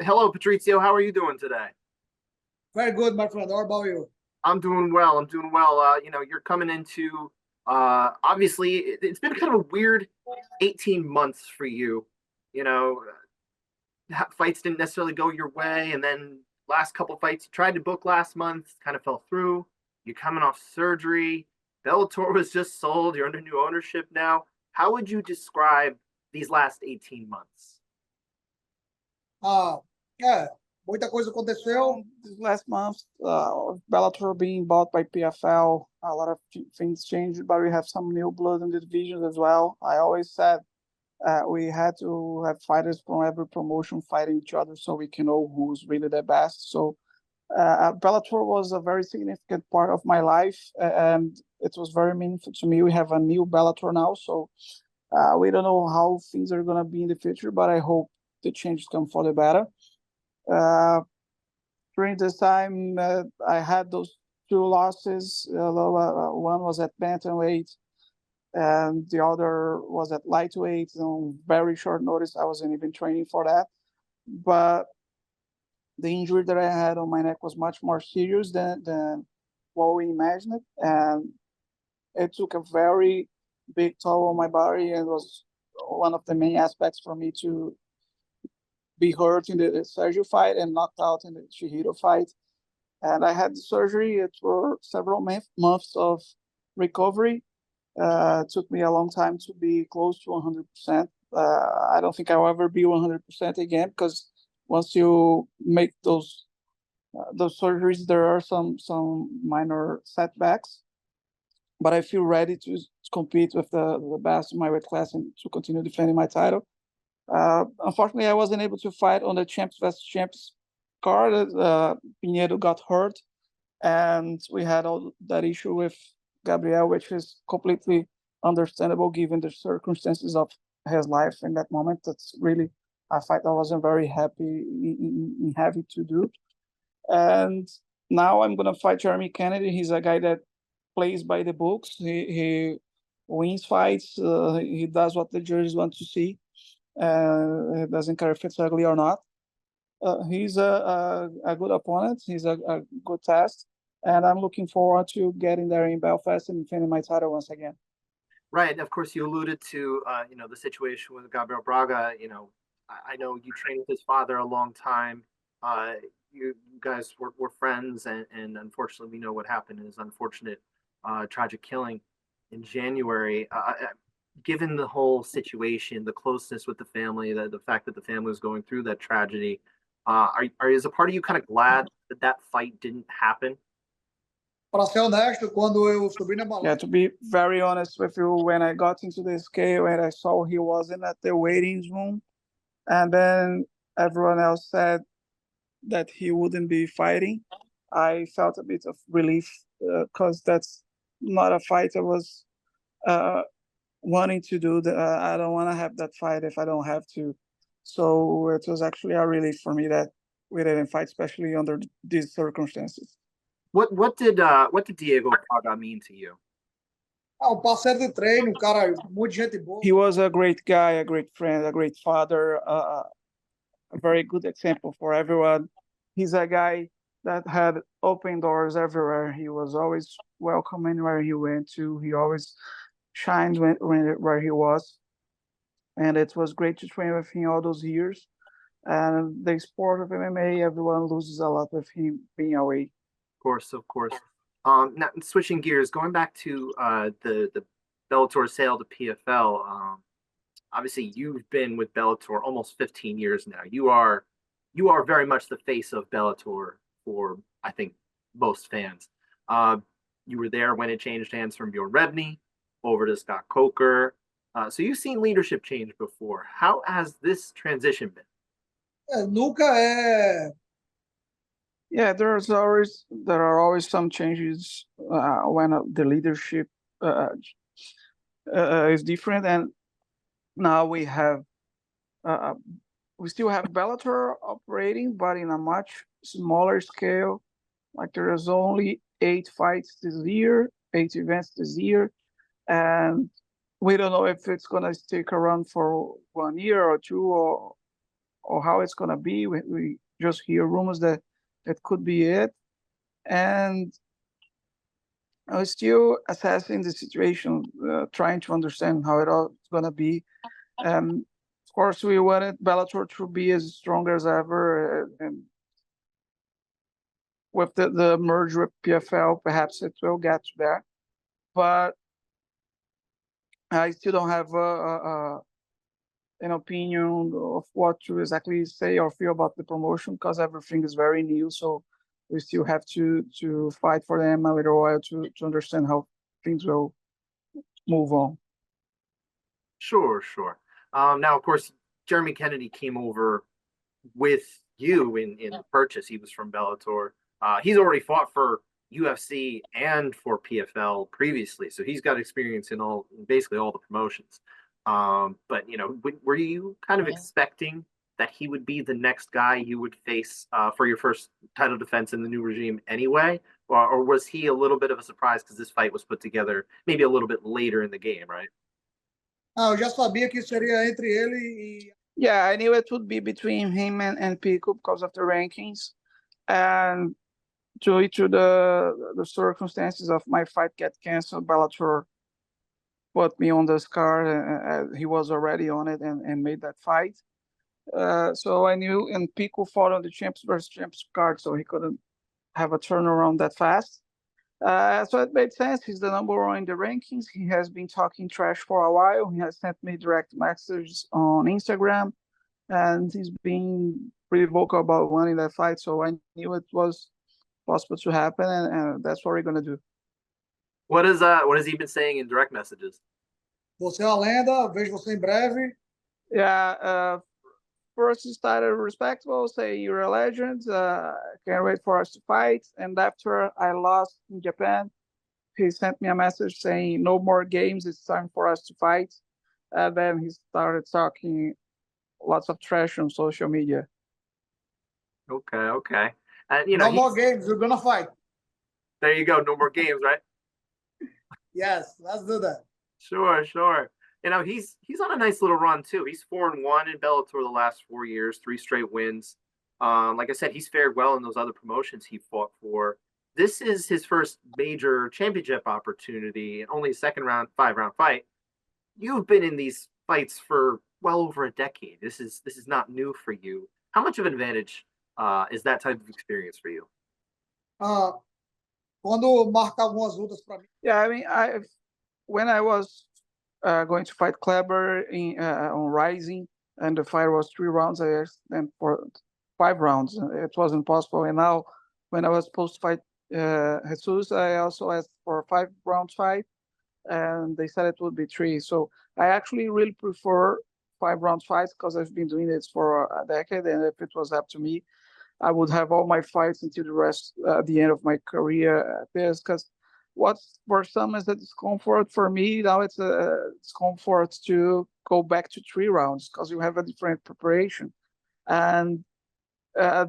Hello, Patricio. How are you doing today? Very good, my friend. How about you? I'm doing well. I'm doing well. You're coming into obviously it's been kind of a weird 18 months for you. You know, fights didn't necessarily go your way, and then last couple fights you tried to book last month kind of fell through. You're coming off surgery. Bellator was just sold. You're under new ownership now. How would you describe these last 18 months? Ah, é, muita coisa aconteceu. This last month, Bellator being bought by PFL, a lot of things changed, but we have some new blood in the divisions as well. I always said we had to have fighters from every promotion fighting each other so we can know who's really the best. So Bellator was a very significant part of my life, and it was very meaningful to me. We have a new Bellator now, so we don't know how things are going to be in the future, but I hope the changes come for the better. Uh, During this time, I had those two losses. One was at bantamweight, and the other was at lightweight. On very short notice, I wasn't even training for that. But the injury that I had on my neck was much more serious than what we imagined, and it took a very big toll on my body, and was one of the main aspects for me to be hurt in the Sergio fight and knocked out in the Chihiro fight. And I had the surgery. It were several months of recovery. It took me a long time to be close to 100%. I don't think I'll ever be 100% again, because once you make those surgeries, there are some minor setbacks. But I feel ready to compete with the best in my weight class and to continue defending my title. Unfortunately, I wasn't able to fight on the champs vs champs card. Pinheiro got hurt, and we had all that issue with Gabriel, which is completely understandable given the circumstances of his life in that moment. That's really a fight I wasn't very happy to do. And now I'm gonna fight Jeremy Kennedy. He's a guy that plays by the books. He wins fights. He does what the judges want to see. It doesn't care if it's ugly or not. He's a good opponent. He's a good test, and I'm looking forward to getting there in Belfast and defending my title once again. Right. Of course, you alluded to the situation with Gabriel Braga. I know you trained with his father a long time. Uh, you guys were friends, and unfortunately, we know what happened in his unfortunate, tragic killing in January. Given the whole situation, the closeness with the family, the fact that the family was going through that tragedy, is a part of you kind of glad that that fight didn't happen? Para ser honesto, quando eu subi na Yeah, balança, to be very honest with you, when I got into the scale and I saw he wasn't at the waiting room, and then everyone else said that he wouldn't be fighting, I felt a bit of relief, because that's not a fight I was uh, wanting to do. I don't want to have that fight if I don't have to. So it was actually a relief for me that we didn't fight, especially under these circumstances. What did Diego Braga mean to you? um parceiro de treino, um cara, muito gente boa. He was a great guy, a great friend, a great father, a very good example for everyone. He's a guy that had open doors everywhere. He was always welcome anywhere he went to. He always shined where he was. And it was great to train with him all those years. And the sport of MMA, everyone loses a lot with him being away. Of course, of course. Now switching gears, going back to the Bellator sale to PFL. Obviously, you've been with Bellator almost 15 years now. You are very much the face of Bellator for, I think, most fans. You were there when it changed hands from Bjorn Rebney over to Scott Coker. So you've seen leadership change before. How has this transition been? Nunca é. Yeah, there are always some changes when the leadership is different, and now we still have Bellator operating, but in a much smaller scale. Like there is only 8 fights this year, 8 events this year, and we don't know if it's gonna stick around for 1 year or two, or how it's going to be. We just hear rumors that could be it. And I was still assessing the situation, trying to understand how it all is going to be. Of course, we wanted Bellator to be as strong as ever, and with the merge with PFL, perhaps it will get there. But I still don't have an opinion of what to exactly say or feel about the promotion, because everything is very new. So we still have to fight for them a little while to understand how things will move on. Sure, sure. Now, of course, Jeremy Kennedy came over with you in the purchase. He was from Bellator. He's already fought for UFC and for PFL previously, so he's got experience in basically all the promotions. But were you kind of expecting that he would be the next guy you would face for your first title defense in the new regime anyway, or was he a little bit of a surprise because this fight was put together maybe a little bit later in the game, right? Eu já sabia que seria entre ele e. Yeah, I knew it would be between him and Pico because of the rankings, and due to the circumstances of my fight get canceled, Bellator put me on this card. He was already on it and made that fight. So I knew, and Pico fought on the champs versus champs card, so he couldn't have a turnaround that fast. So it made sense. He's the number one in the rankings. He has been talking trash for a while. He has sent me direct messages on Instagram, and he's been pretty vocal about winning that fight. So I knew it was possible to happen, and that's what we're gonna do. What has he been saying in direct messages? Você é uma lenda, vejo você em breve. Yeah, first he started respectful, say you're a legend, can't wait for us to fight. And after I lost in Japan, he sent me a message saying no more games, it's time for us to fight. And then he started talking lots of trash on social media. Okay. And No more games, we're gonna fight. There you go, no more games, right? Yes, let's do that. Sure. He's on a nice little run too. He's 4-1 in Bellator the last 4 years, 3 straight wins. Like I said, he's fared well in those other promotions he fought for. This is his first major championship opportunity, and only a 5-round fight. You've been in these fights for well over a decade. This is not new for you. How much of an advantage is that type of experience for you? Quando marca algumas lutas para mim. Yeah, I mean, when I was going to fight Kleber on Rising, and the fight was 3 rounds, I asked them for 5 rounds. It wasn't possible. And now, when I was supposed to fight Jesus, I also asked for a 5-round fight, and they said it would be 3. So I actually really prefer 5-round fights because I've been doing this for a decade, and if it was up to me, I would have all my fights until the end of my career at this, because what's for some is a discomfort. For me, now it's a discomfort to go back to 3 rounds because you have a different preparation. And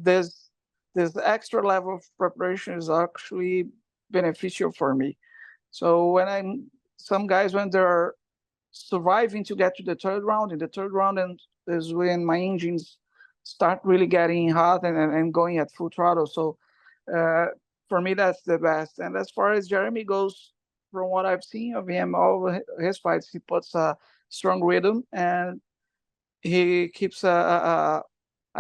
this extra level of preparation is actually beneficial for me. So when some guys, when they're surviving to get to the 3rd round, in the 3rd round, and is when my engines start really getting hot and going at full throttle. So for me, that's the best. And as far as Jeremy goes, from what I've seen of him, all his fights, he puts a strong rhythm, and he keeps a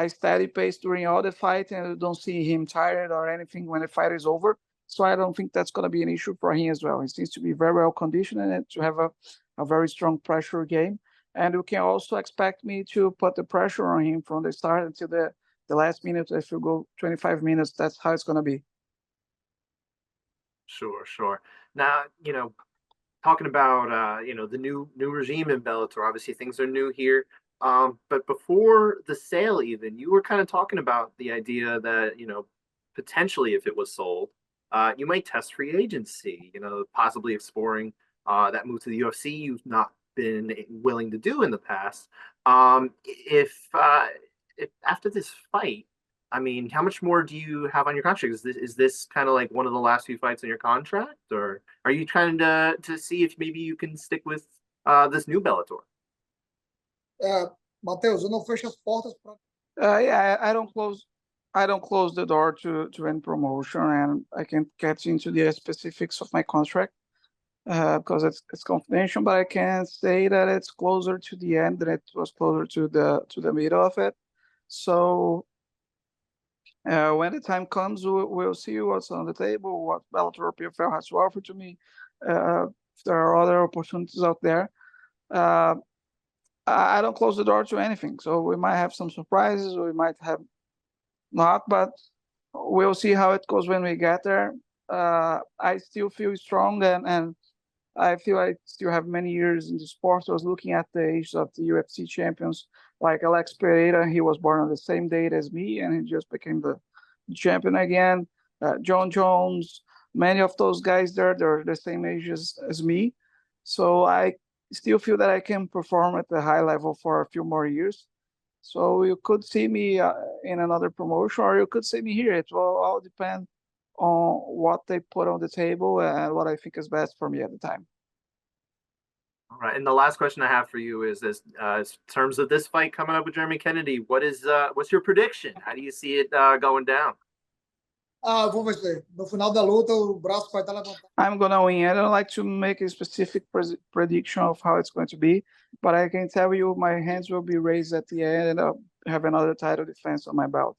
steady pace during all the fight, and you don't see him tired or anything when the fight is over. So I don't think that's going to be an issue for him as well. He seems to be very well conditioned and to have a very strong pressure game. And you can also expect me to put the pressure on him from the start until the last minute. If you go 25 minutes, that's how it's going to be. Sure. Now, talking about, the new regime in Bellator, obviously things are new here. But before the sale even, you were kind of talking about the idea that, potentially if it was sold, you might test free agency, possibly exploring that move to the UFC. You've not been willing to do in the past. If after this fight, I mean, how much more do you have on your contract? Is this kind of like one of the last few fights on your contract, or are you trying to see if maybe you can stick with this new Bellator? Matheus, eu não fecho as portas para. Yeah, I don't close the door to any promotion, and I can't get into the specifics of my contract because it's confidential. But I can say that it's closer to the end than it was closer to the middle of it. So when the time comes, we'll see what's on the table, what Bellator PFL has to offer to me. If there are other opportunities out there. I don't close the door to anything. So we might have some surprises, we might have not, but we'll see how it goes when we get there. I still feel strong, and I feel I still have many years in the sport. I was looking at the age of the UFC champions, like Alex Pereira. He was born on the same date as me, and he just became the champion again. John Jones, many of those guys there, they're the same age as me. So I still feel that I can perform at the high level for a few more years. So you could see me in another promotion, or you could see me here. It will all depend on what they put on the table and what I think is best for me at the time. All right, and the last question I have for you is this: in terms of this fight coming up with Jeremy Kennedy, what's your prediction? How do you see it going down? Vamos ver. No final da luta, o braço vai estar levantado. I'm gonna win. I don't like to make a specific prediction of how it's going to be, but I can tell you my hands will be raised at the end, and I'll have another title defense on my belt.